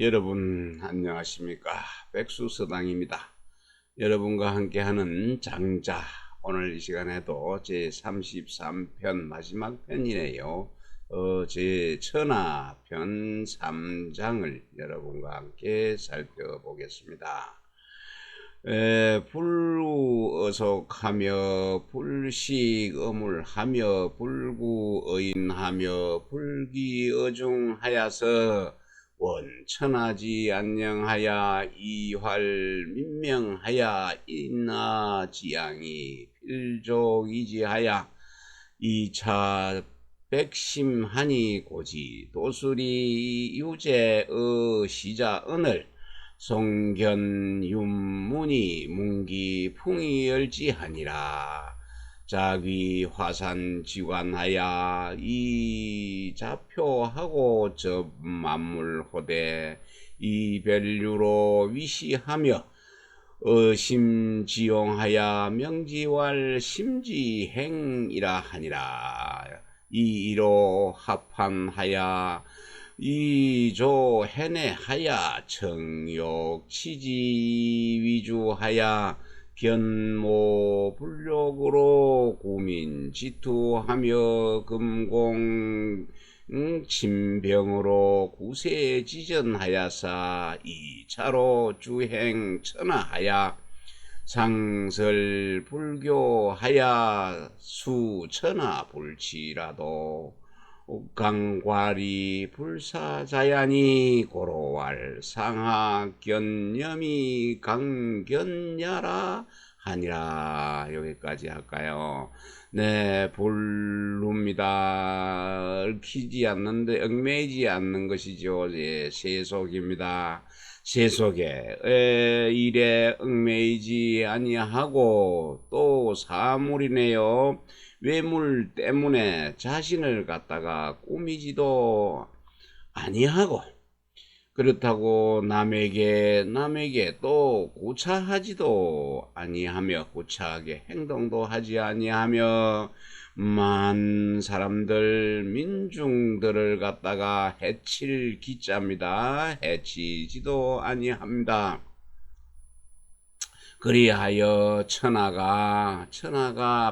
여러분 안녕하십니까? 백수서당입니다. 여러분과 함께하는 장자, 오늘 이 시간에도 제 33편 마지막 편이네요. 제 천하편 3장을 여러분과 함께 살펴보겠습니다. 불우어속하며 불식어물하며 불구어인하며 불기어중하여서 원천하지 안녕하여 이활민명하여 인하지양이 필족이지하여 이차 백심하니 고지 도술이 유제의 시자언을 송견윤문이 문기풍이열지하니라. 자귀 화산지관하여 이자표하고 접만물호대 이별류로 위시하며 심지용하여 명지왈 심지행이라 하니라. 이이로 합한하여 이조해내하여 청욕치지 위주하여 변모불욕으로 구민지투하며 금공 침병으로 구세지전하여사 이차로 주행천하하여 상설불교하여 수천하불치라도 강과리 불사자야니 고로왈 상하견념이 강견야라 하니라. 여기까지 할까요? 네, 불루입니다. 얽히지 않는데 얽매이지 않는 것이죠. 예, 세속입니다. 세속에 일에 얽매이지 아니하고 또 사물이네요. 외물 때문에 자신을 갖다가 꾸미지도 아니하고, 그렇다고 남에게 또 구차하지도 아니하며 구차하게 행동도 하지 아니하며 만 사람들 민중들을 갖다가 해칠 기자입니다. 해치지도 아니합니다. 그리하여 천하가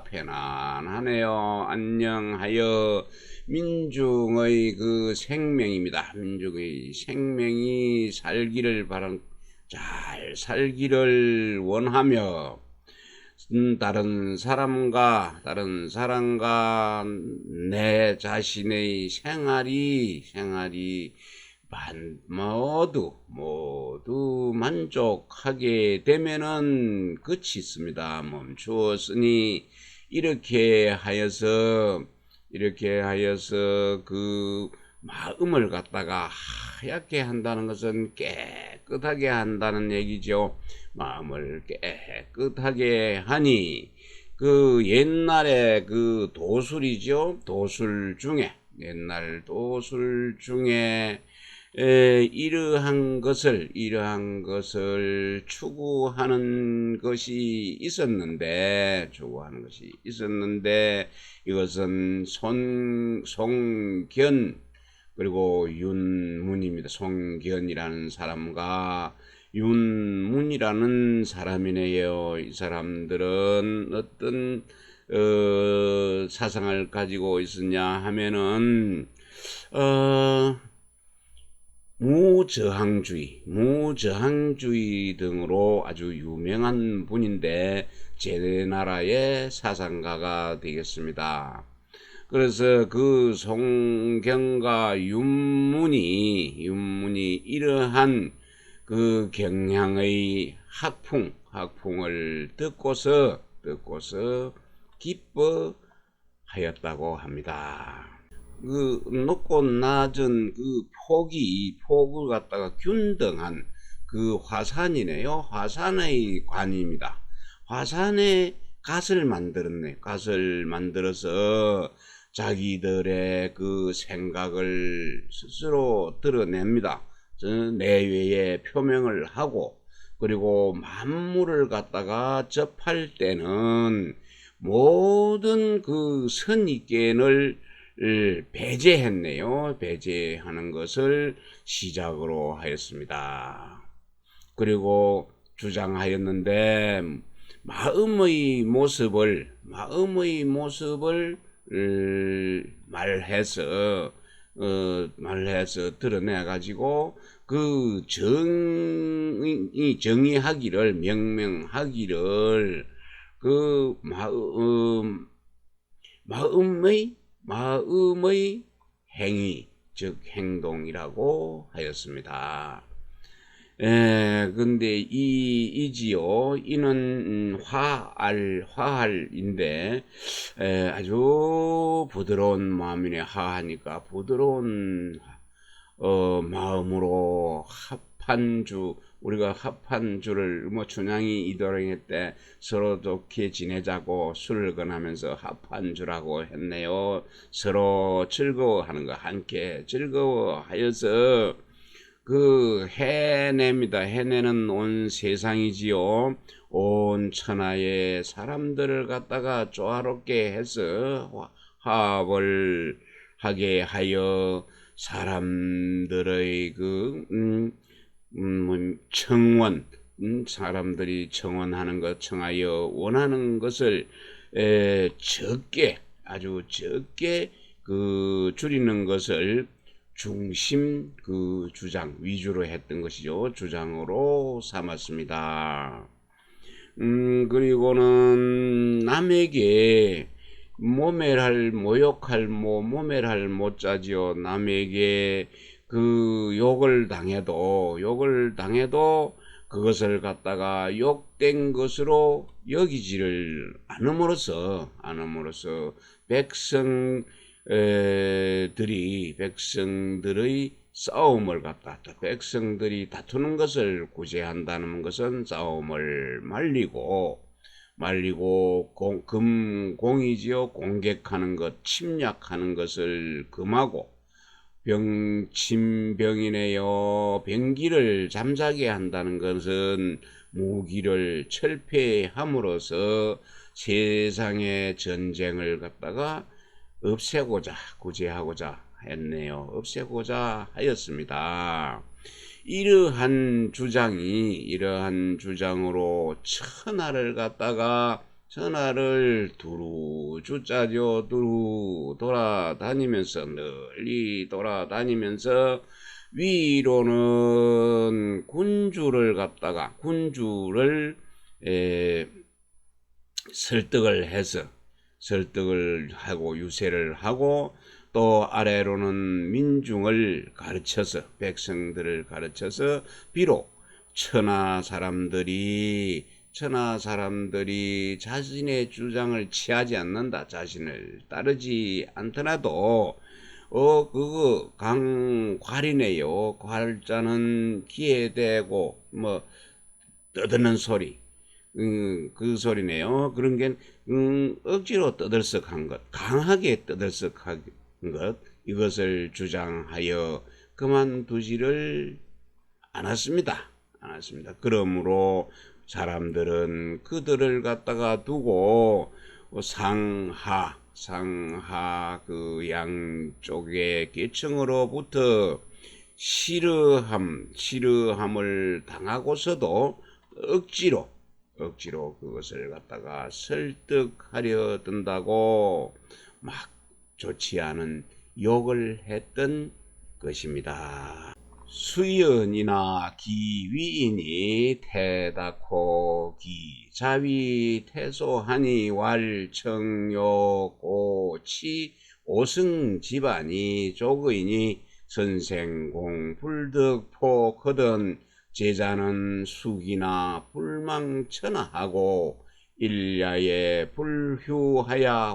편안하네요. 안녕하여 민중의 그 생명입니다. 민중의 생명이 잘 살기를 원하며 다른 사람과 내 자신의 생활이 모두 만족하게 되면은 끝이 있습니다. 멈추었으니 이렇게 하여서 그 마음을 갖다가 하얗게 한다는 것은 깨끗하게 한다는 얘기죠. 마음을 깨끗하게 하니 그 옛날에 그 도술이죠. 옛날 도술 중에 이러한 것을 추구하는 것이 있었는데 이것은 송견 그리고 윤문입니다. 송견이라는 사람과 윤문이라는 사람이네요. 이 사람들은 어떤 사상을 가지고 있었냐 하면은 무저항주의 등으로 아주 유명한 분인데 제나라의 사상가가 되겠습니다. 그래서 그 송경과 윤문이 이러한 그 경향의 학풍을 듣고서 기뻐하였다고 합니다. 그 높고 낮은 그 폭을 갖다가 균등한 그 화산이네요. 화산의 관입니다. 화산에 갓을 만들어서 자기들의 그 생각을 스스로 드러냅니다. 내외에 표명을 하고, 그리고 만물을 갖다가 접할 때는 모든 그 선입견을 배제했네요. 배제하는 것을 시작으로 하였습니다. 그리고 주장하였는데 마음의 모습을 말해서 드러내 가지고 그 정의하기를 명명하기를 그 마음의 행위 즉 행동이라고 하였습니다. 근데 이지요. 이는 화할인데, 아주 부드러운 마음이네. 하하니까 부드러운, 마음으로 합한 주, 우리가 합한 주를, 춘향이 이도령의 때 서로 좋게 지내자고 술을 권하면서 합한 주라고 했네요. 서로 즐거워하는 거, 함께 즐거워하여서, 해냅니다. 해내는 온 세상이지요. 온 천하의 사람들을 갖다가 조화롭게 해서 화합을 하게 하여 사람들의 청원, 사람들이 청원하는 것, 청하여 원하는 것을 아주 적게 줄이는 것을 중심 주장 위주로 했던 것이죠. 주장으로 삼았습니다. 그리고는 남에게 모욕할 모자지요. 남에게 욕을 당해도 그것을 갖다가 욕된 것으로 여기지를 않음으로써 백성들의 싸움을 백성들이 다투는 것을 구제한다는 것은 싸움을 말리고 공이지요. 공격하는 것, 침략하는 것을 금하고 병이네요. 병기를 잠자게 한다는 것은 무기를 철폐함으로써 세상의 전쟁을 갖다가 구제하고자 했네요. 없애고자 하였습니다. 이러한 주장으로 천하를 두루 널리 돌아다니면서 위로는 군주를 설득을 하고 유세를 하고 또 아래로는 백성들을 가르쳐서 비록 천하 사람들이 자신의 주장을 취하지 않는다, 자신을 따르지 않더라도 광활이네요. 괄자는 귀에 대고 떠드는 소리, 그 소리네요. 그런 게 억지로 떠들썩한 것, 강하게 떠들썩한 것, 이것을 주장하여 그만두지를 않았습니다. 그러므로 사람들은 그들을 갖다가 두고 상하 양쪽의 계층으로부터 싫어함을 당하고서도 억지로 그것을 갖다가 설득하려 든다고 막 좋지 않은 욕을 했던 것입니다. 수연이나 기위이니 태다코 자위 태소하니 왈청요 고치 오승 집안이 조그이니 선생공 불득포 거든 제자는 숙이나 불망천하하고 일야에 불휴하야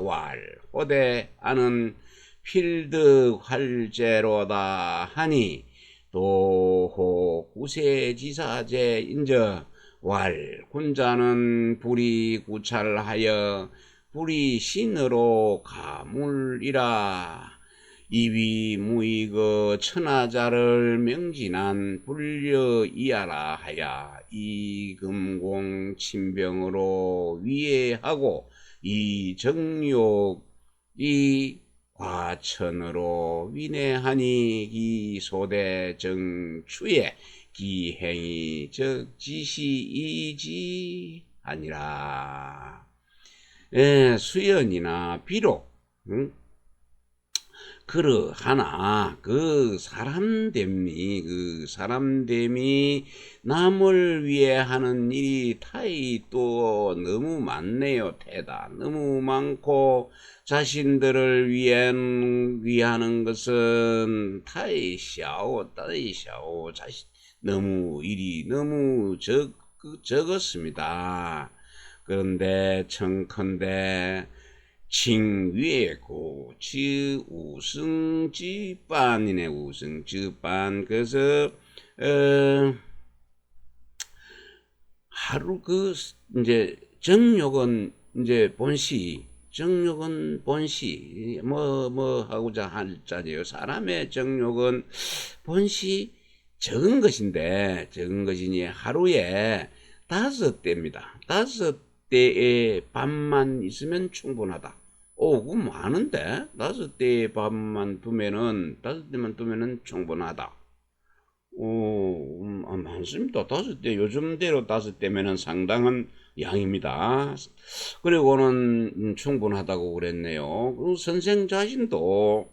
호대하는 필득활제로다 하니 도호 구세지사제 인저 군자는 불이 구찰하여 불이 신으로 가물이라 이위 무이거 천하자를 명진한 불려이하라 하야 이금공 친병으로 위해하고 이 정욕이 과천으로 위내하니 기소대 정추에 기행이 적지시이지 아니라. 수연이나 비록 그러하나 그 사람됨이 남을 위해 하는 일이 타이 또 너무 많네요. 태다 너무 많고 자신들을 위하는 것은 타이 샤오 자신 일이 너무 적었습니다. 그런데 청컨대 칭위의 고치 우승지반이네. 우승지반. 그래서 하루 이제 정욕은 이제 본시 뭐 하고자 할 자리요. 사람의 정욕은 본시 적은 것이니 하루에 5대입니다. 5대의 밥만 있으면 충분하다. 그거 많은데? 5대의 밥만 두면은, 5대만 두면은 충분하다. 많습니다. 5대, 요즘대로 5대면은 상당한 양입니다. 그리고는 충분하다고 그랬네요. 그 선생 자신도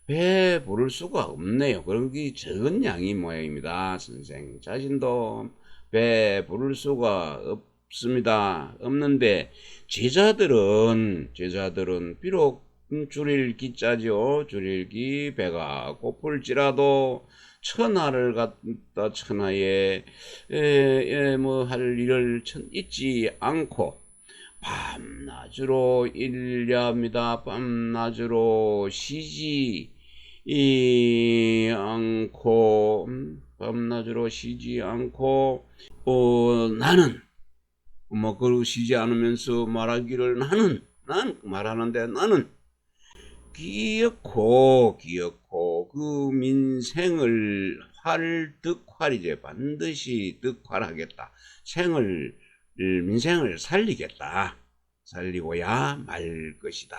배 부를 수가 없네요. 그런 게 적은 양이 모양입니다. 선생 자신도 배 부를 수가 없습니다. 없는데 제자들은 비록 줄일 기자죠. 줄일 기 배가 고플지라도 천하를 갖다 천하에 뭐 할 일을 잊지 않고 밤낮으로 일야합니다. 밤낮으로 쉬지 않고 나는 뭐 그러시지 않으면서 말하기를 나는 말하는데 나는 기어코 그 민생을 득활이제 반드시 득활하겠다. 민생을 살리고야 말 것이다.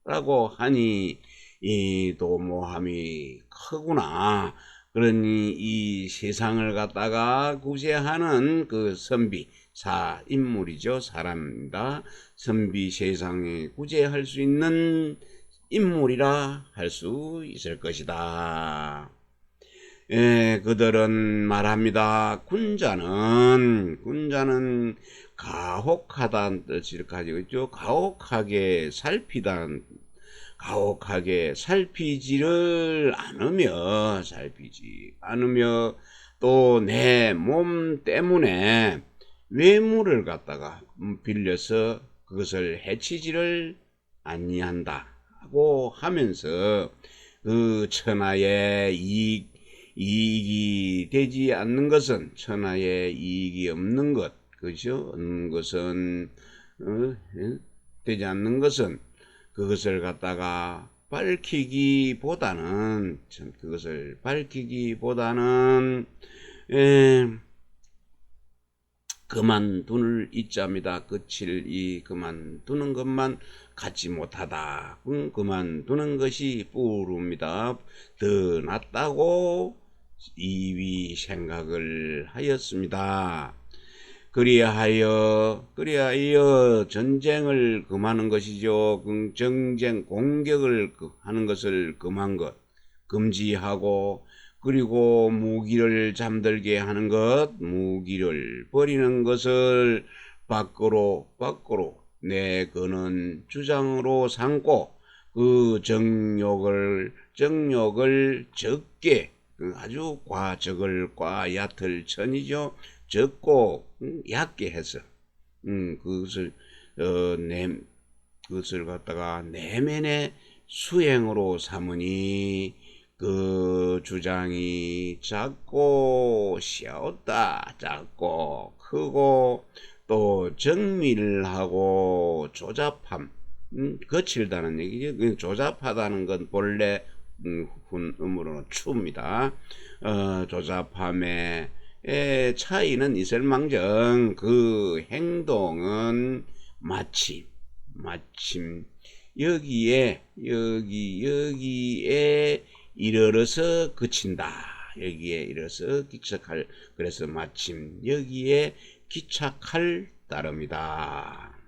라고 하니 이 도모함이 크구나. 그러니 이 세상을 갖다가 구제하는 그 인물이죠. 사람입니다. 선비 세상에 구제할 수 있는 인물이라 할 수 있을 것이다. 그들은 말합니다. 군자는 가혹하다는 뜻을 가지고 있죠. 가혹하게 살피지를 않으며 또 내 몸 때문에 외물을 갖다가 빌려서 그것을 해치지를 아니한다 하고 하면서 그 천하의 이익이 되지 않는 것은 천하의 이익이 없는 것, 그죠? 없는 것은 되지 않는 것은 그것을 갖다가 밝히기보다는 그만둘 이자입니다. 끝을 그만두는 것만 갖지 못하다. 그만두는 것이 뿌릅니다. 더 낫다고 이위 생각을 하였습니다. 그리하여 전쟁을 금하는 것이죠. 공격을 하는 것을 금지하고, 그리고 무기를 잠들게 하는 무기를 버리는 것을 밖으로 내거는 주장으로 삼고, 그 정욕을 적게, 아주 얕을 천이죠. 적고 얕게 해서 그것을 갖다가 내면의 수행으로 삼으니 그 주장이 작고 크고 또 정밀하고 조잡함, 거칠다는 얘기죠. 조잡하다는 건 본래 음으로는 추입니다. 조잡함의 차이는 있을망정 그 행동은 마침 여기에 이르러서 그친다. 여기에 이르러서 기착할. 그래서 마침 여기에 기착할 따름이다.